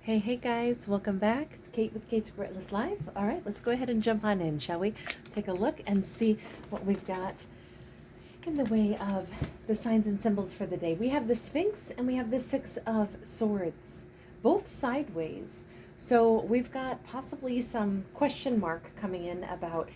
Hey guys, welcome back. It's Kate with Kate's Witless Life. All right, let's go ahead and jump on in, shall we? Take a look and see what we've got in the way of the signs and symbols for the day. We have the Sphinx and we have the Six of Swords, both sideways. So we've got possibly some question mark coming in about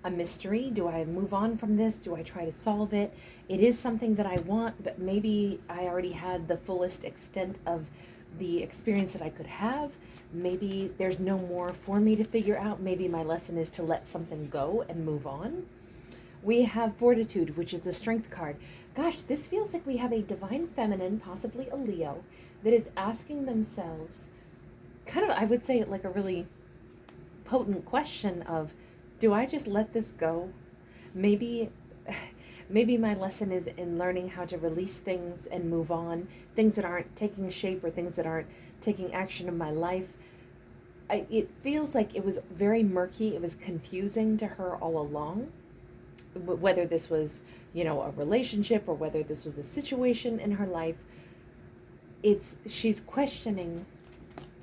a mystery. Do I move on from this? Do I try to solve it? It is something that I want, but maybe I already had the fullest extent of the experience that I could have. Maybe there's no more for me to figure out. Maybe my lesson is to let something go and move on. We have Fortitude, which is the Strength card. Gosh, this feels like we have a divine feminine, possibly a Leo, that is asking themselves kind of, I would say, like a really potent question of, do I just let this go? Maybe my lesson is in learning how to release things and move on, things that aren't taking shape or things that aren't taking action in my life. It feels like it was very murky. It was confusing to her all along, whether this was, a relationship or whether this was a situation in her life. She's questioning,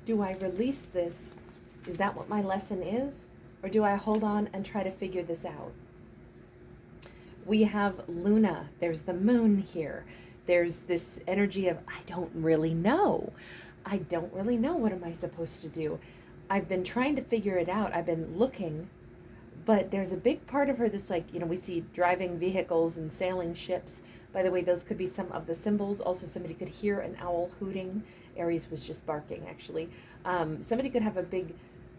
do I release this? Is that what my lesson is? Or do I hold on and try to figure this out? We have Luna. There's the moon here. There's this energy of, I don't really know. I don't really know. What am I supposed to do? I've been trying to figure it out. I've been looking, but there's a big part of her that's like, we see driving vehicles and sailing ships. By the way, those could be some of the symbols. Also, somebody could hear an owl hooting. Aries was just barking, actually. Somebody could have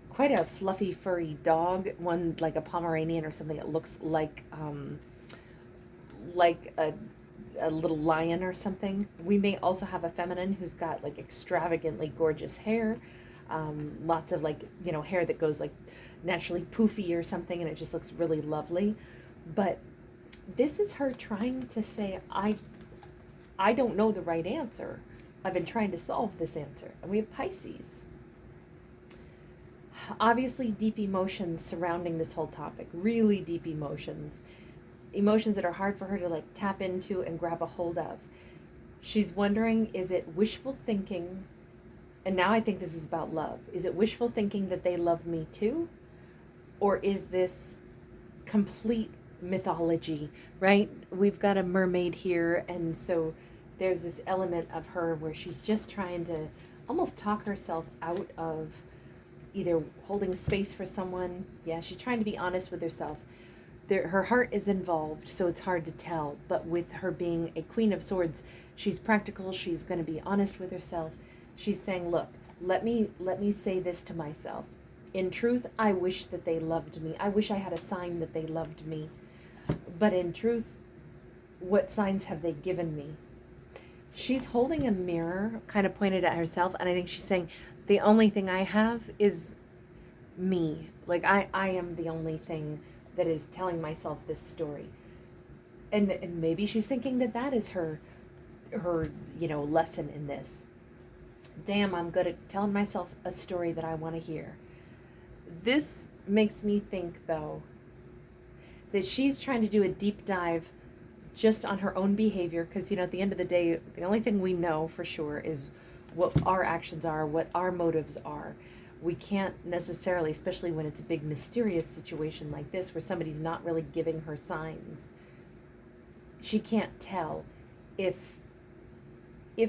quite a fluffy, furry dog, one like a Pomeranian or something that looks like a little lion or something. We may also have a feminine who's got like extravagantly gorgeous hair, lots of hair that goes like naturally poofy or something, and it just looks really lovely. But this is her trying to say, I don't know the right answer. I've been trying to solve this answer. And we have Pisces. Obviously, deep emotions surrounding this whole topic, really deep emotions that are hard for her to tap into and grab a hold of. She's wondering, is it wishful thinking? And now I think this is about love. Is it wishful thinking that they love me too? Or is this complete mythology, right? We've got a mermaid here, and so there's this element of her where she's just trying to almost talk herself out of either holding space for someone. Yeah, she's trying to be honest with herself. Her heart is involved, so it's hard to tell. But with her being a Queen of Swords, she's practical. She's going to be honest with herself. She's saying, look, let me say this to myself. In truth, I wish that they loved me. I wish I had a sign that they loved me. But in truth, what signs have they given me? She's holding a mirror kind of pointed at herself, and I think she's saying, the only thing I have is me. Like, I am the only thing that is telling myself this story. And maybe she's thinking that is her lesson in this. Damn, I'm good at telling myself a story that I want to hear. This makes me think, though, that she's trying to do a deep dive just on her own behavior, because, at the end of the day, the only thing we know for sure is what our actions are, what our motives are. We can't necessarily, especially when it's a big mysterious situation like this where somebody's not really giving her signs, she can't tell if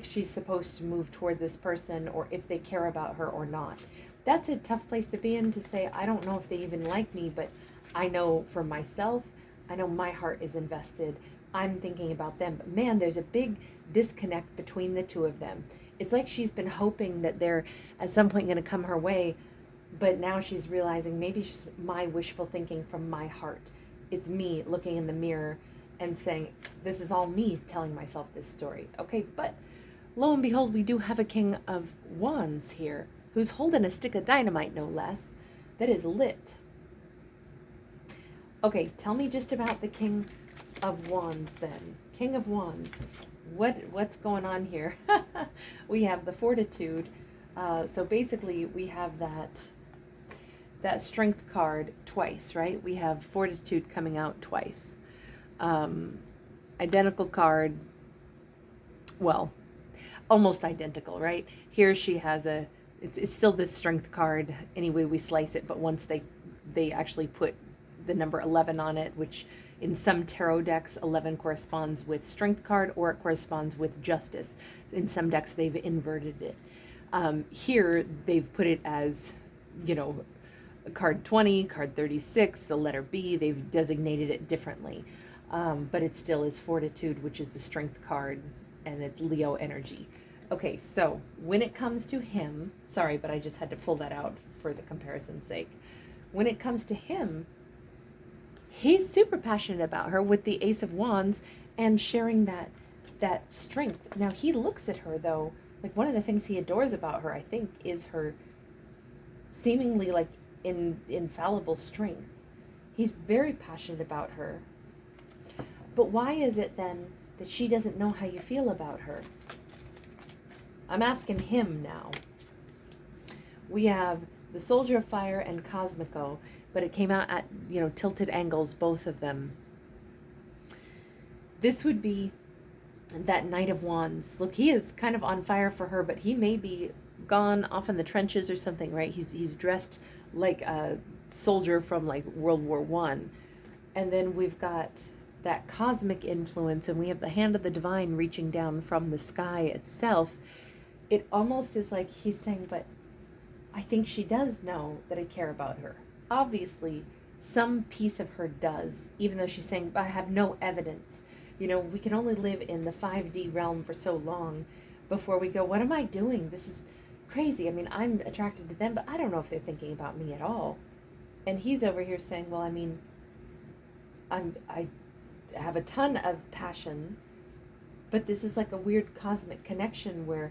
she's supposed to move toward this person or if they care about her or not. That's a tough place to be in, to say, I don't know if they even like me, but I know for myself, I know my heart is invested. I'm thinking about them. But man, there's a big disconnect between the two of them. It's like she's been hoping that they're at some point going to come her way, but now she's realizing maybe she's my wishful thinking from my heart. It's me looking in the mirror and saying, this is all me telling myself this story. Okay, but lo and behold, we do have a King of Wands here who's holding a stick of dynamite, no less, that is lit. Okay, tell me just about the King of Wands then. King of Wands. What's going on here? We have the Fortitude. So basically we have that Strength card twice, right? We have Fortitude coming out twice. Identical card. Well, almost identical, right? Here she has it's still this strength card any way we slice it, but once they actually put the number 11 on it, which in some tarot decks 11 corresponds with strength card, or it corresponds with justice. In some decks they've inverted it. Here they've put it as, you know, card 20, card 36, the letter B. They've designated it differently, but it still is fortitude, which is the strength card, and it's Leo energy. Okay, so when it comes to him, sorry, but I just had to pull that out for the comparison's sake. When it comes to him, he's super passionate about her with the Ace of Wands and sharing that strength. Now he looks at her though, like one of the things he adores about her, I think, is her seemingly like infallible strength. He's very passionate about her. But why is it then that she doesn't know how you feel about her? I'm asking him now. We have the Soldier of Fire and Cosmico, but it came out at, you know, tilted angles, both of them. This would be that Knight of Wands. Look, he is kind of on fire for her, but he may be gone off in the trenches or something, right? He's dressed like a soldier from like World War One. And then we've got that cosmic influence, and we have the hand of the divine reaching down from the sky itself. It almost is like he's saying, but I think she does know that I care about her. Obviously, some piece of her does, even though she's saying, but I have no evidence. You know, we can only live in the 5D realm for so long before we go, what am I doing? This is crazy. I mean, I'm attracted to them, but I don't know if they're thinking about me at all. And he's over here saying, well, I mean, I have a ton of passion, but this is like a weird cosmic connection where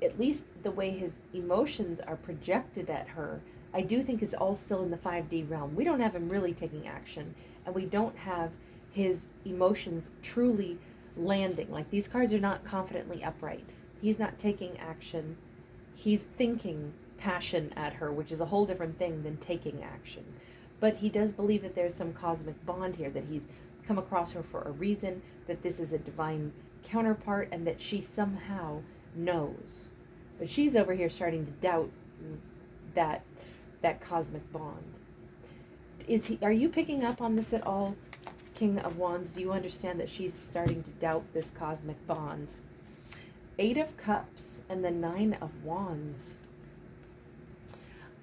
at least the way his emotions are projected at her, I do think is all still in the 5D realm. We don't have him really taking action, and we don't have his emotions truly landing. Like, these cards are not confidently upright. He's not taking action. He's thinking passion at her, which is a whole different thing than taking action. But he does believe that there's some cosmic bond here, that he's come across her for a reason, that this is a divine counterpart, and that she somehow knows. But she's over here starting to doubt that cosmic bond. Are you picking up on this at all, King of Wands? Do you understand that she's starting to doubt this cosmic bond? 8 of Cups and the 9 of Wands.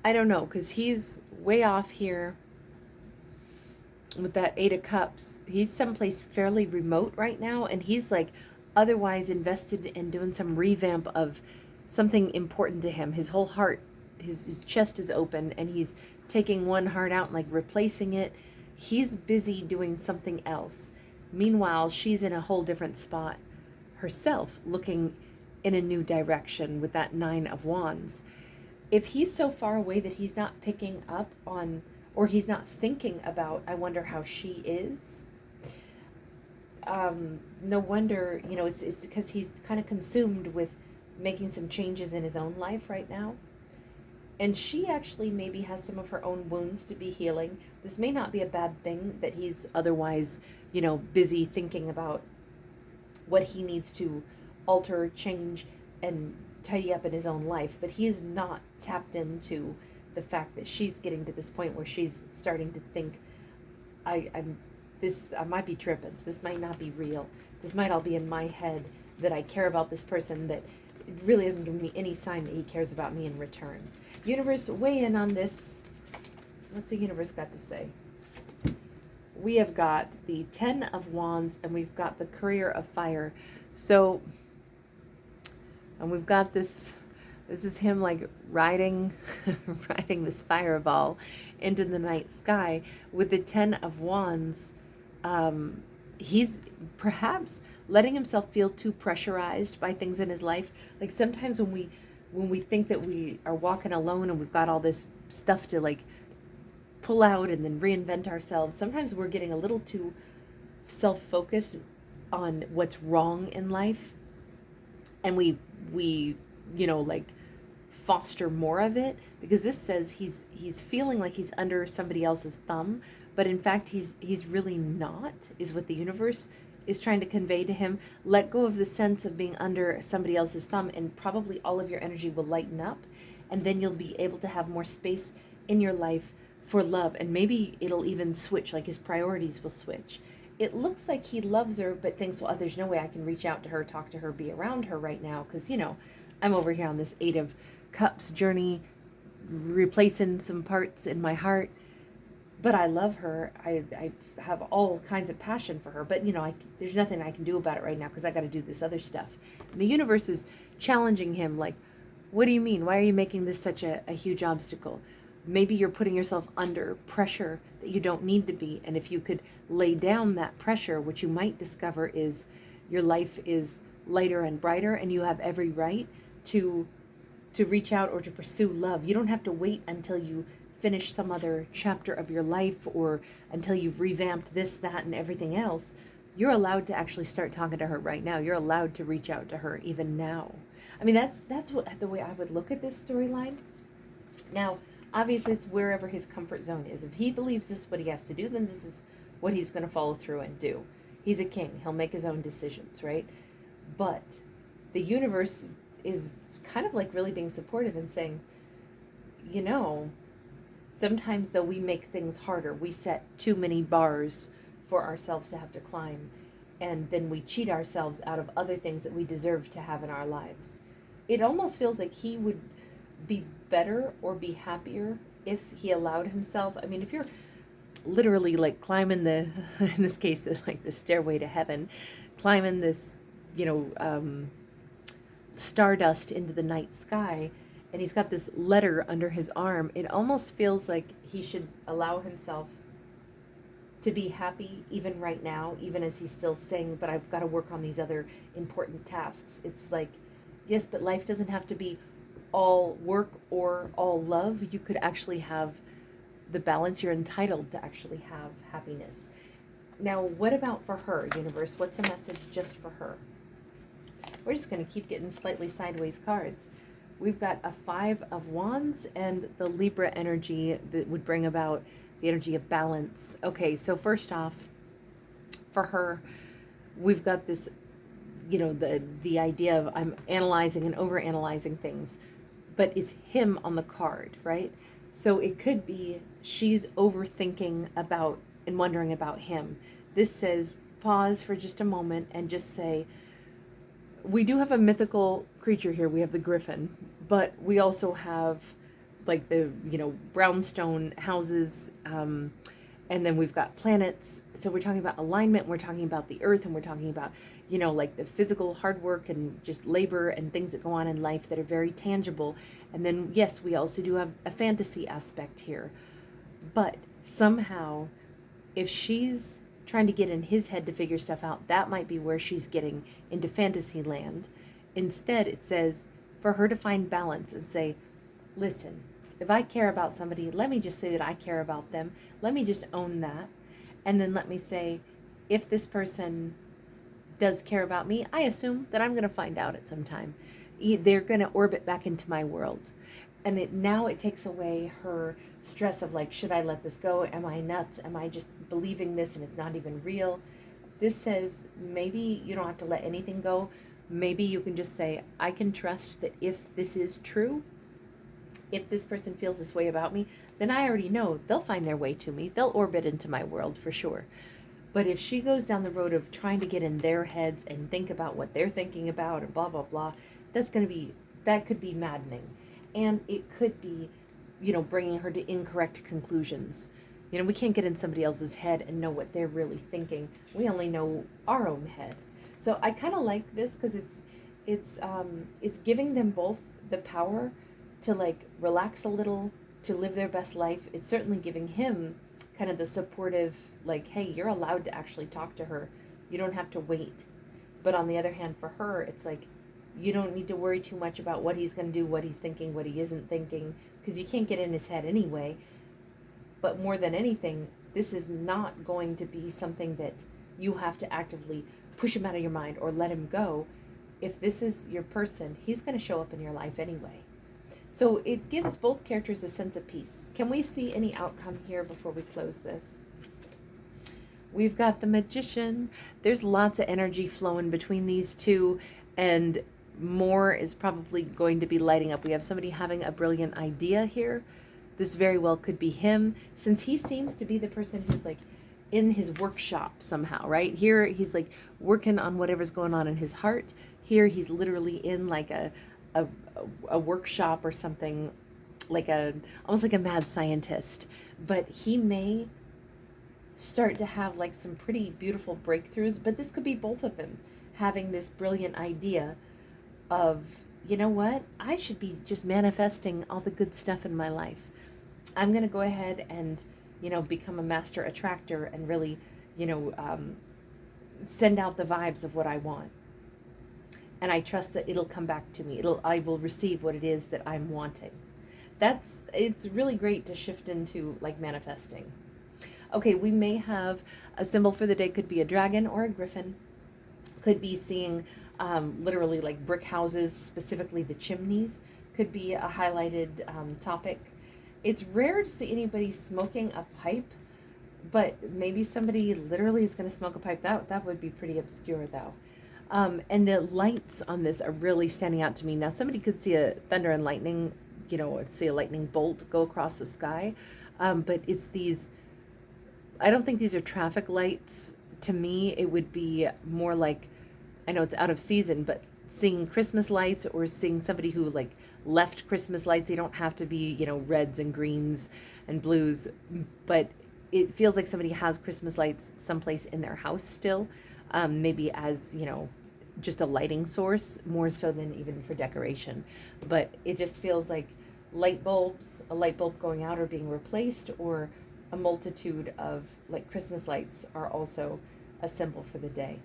I don't know, because he's way off here with that 8 of Cups. He's someplace fairly remote right now, and he's like otherwise invested in doing some revamp of something important to him. His whole heart, his chest is open, and he's taking one heart out and like replacing it. He's busy doing something else. Meanwhile, she's in a whole different spot herself, looking in a new direction with that 9 of Wands. If he's so far away that he's not picking up on, or he's not thinking about, I wonder how she is, no wonder, you know, it's because he's kind of consumed with making some changes in his own life right now. And she actually maybe has some of her own wounds to be healing. This may not be a bad thing that he's otherwise, you know, busy thinking about what he needs to alter, change, and tidy up in his own life. But he is not tapped into the fact that she's getting to this point where she's starting to think, I might be tripping. This might not be real. This might all be in my head, that I care about this person that really isn't giving me any sign that he cares about me in return. Universe, weigh in on this. What's the universe got to say? We have got the 10 of Wands, and we've got the Courier of Fire. So, and we've got this is him like riding this fireball into the night sky with the 10 of Wands. He's perhaps letting himself feel too pressurized by things in his life. Like sometimes when we think that we are walking alone and we've got all this stuff to like pull out and then reinvent ourselves, sometimes we're getting a little too self-focused on what's wrong in life, and we you know, like foster more of it, because this says he's feeling like he's under somebody else's thumb, but in fact he's really not, is what the universe is trying to convey to him. Let go of the sense of being under somebody else's thumb, and probably all of your energy will lighten up, and then you'll be able to have more space in your life for love, and maybe it'll even switch, like his priorities will switch. It looks like he loves her, but thinks, well, there's no way I can reach out to her, talk to her, be around her right now, because, I'm over here on this 8 of Cups journey, replacing some parts in my heart. But I love her. I have all kinds of passion for her. But, there's nothing I can do about it right now because I got to do this other stuff. And the universe is challenging him, like, what do you mean? Why are you making this such a huge obstacle? Maybe you're putting yourself under pressure that you don't need to be. And if you could lay down that pressure, what you might discover is your life is lighter and brighter, and you have every right to reach out or to pursue love. You don't have to wait until you finish some other chapter of your life or until you've revamped this, that, and everything else. You're allowed to actually start talking to her right now. You're allowed to reach out to her even now. I mean, that's what the way I would look at this storyline. Now, obviously, it's wherever his comfort zone is. If he believes this is what he has to do, then this is what he's going to follow through and do. He's a king. He'll make his own decisions, right? But the universe is kind of like really being supportive and saying, sometimes though we make things harder, we set too many bars for ourselves to have to climb, and then we cheat ourselves out of other things that we deserve to have in our lives. It almost feels like he would be better or be happier if he allowed himself. I mean, if you're literally like climbing in this case, like the stairway to heaven, climbing this, stardust into the night sky, and he's got this letter under his arm, it almost feels like he should allow himself to be happy even right now, even as he's still saying, but I've got to work on these other important tasks. It's like, yes, but life doesn't have to be all work or all love. You could actually have the balance. You're entitled to actually have happiness. Now, what about for her, universe? What's a message just for her? We're just going to keep getting slightly sideways cards. We've got a 5 of Wands and the Libra energy that would bring about the energy of balance. Okay, so first off, for her, we've got this, the idea of I'm analyzing and overanalyzing things, but it's him on the card, right? So it could be she's overthinking about and wondering about him. This says pause for just a moment and just say, we do have a mythical creature here. We have the griffin, but we also have like the, brownstone houses. And then we've got planets. So we're talking about alignment. We're talking about the earth, and we're talking about, like the physical hard work and just labor and things that go on in life that are very tangible. And then, yes, we also do have a fantasy aspect here. But somehow, if she's trying to get in his head to figure stuff out, that might be where she's getting into fantasy land. Instead, it says for her to find balance and say, listen, if I care about somebody, let me just say that I care about them. Let me just own that. And then let me say, if this person does care about me, I assume that I'm going to find out at some time. They're going to orbit back into my world. And now it takes away her stress of like, should I let this go? Am I nuts? Am I just believing this and it's not even real? This says maybe you don't have to let anything go. Maybe you can just say, I can trust that if this is true, if this person feels this way about me, then I already know they'll find their way to me. They'll orbit into my world for sure. But if she goes down the road of trying to get in their heads and think about what they're thinking about and blah, blah, blah, that could be maddening. And it could be, bringing her to incorrect conclusions. We can't get in somebody else's head and know what they're really thinking. We only know our own head. So I kind of like this because it's giving them both the power to like relax a little, to live their best life. It's certainly giving him kind of the supportive, like, hey, you're allowed to actually talk to her. You don't have to wait. But on the other hand, for her, it's like, you don't need to worry too much about what he's going to do, what he's thinking, what he isn't thinking, because you can't get in his head anyway. But more than anything, this is not going to be something that you have to actively push him out of your mind or let him go. If this is your person, he's going to show up in your life anyway. So it gives both characters a sense of peace. Can we see any outcome here before we close this? we've got the Magician. There's lots of energy flowing between these two, and more is probably going to be lighting up. We have somebody having a brilliant idea here. This very well could be him, since he seems to be the person who's like in his workshop somehow, right? Here he's like working on whatever's going on in his heart. Here he's literally in like a, a workshop or something, like almost like a mad scientist. But he may start to have like some pretty beautiful breakthroughs, but this could be both of them having this brilliant idea of, you know what, I should be just manifesting all the good stuff in my life. I'm going to go ahead and, become a master attractor and really, send out the vibes of what I want. And I trust that it'll come back to me. I will receive what it is that I'm wanting. It's really great to shift into like manifesting. Okay, we may have a symbol for the day. Could be a dragon or a griffin. Could be seeing literally like brick houses, specifically the chimneys. Could be a highlighted topic. It's rare to see anybody smoking a pipe, but maybe somebody literally is going to smoke a pipe. That would be pretty obscure though. And the lights on this are really standing out to me. Now somebody could see a thunder and lightning, see a lightning bolt go across the sky. But it's these, I don't think these are traffic lights. To me, it would be more like, I know it's out of season, but seeing Christmas lights or seeing somebody who like left Christmas lights. They don't have to be, reds and greens and blues, but it feels like somebody has Christmas lights someplace in their house still, maybe as, just a lighting source more so than even for decoration. But it just feels like light bulbs, a light bulb going out or being replaced, or a multitude of like Christmas lights are also a symbol for the day.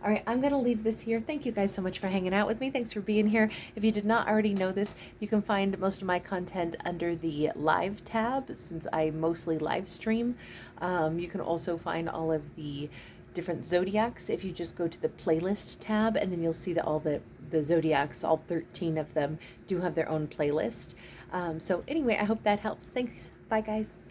All right, I'm going to leave this here. Thank you guys so much for hanging out with me. Thanks for being here. If you did not already know this, you can find most of my content under the live tab, since I mostly live stream. You can also find all of the different zodiacs if you just go to the playlist tab, and then you'll see that all the zodiacs, all 13 of them, do have their own playlist. So anyway, I hope that helps. Thanks. Bye, guys.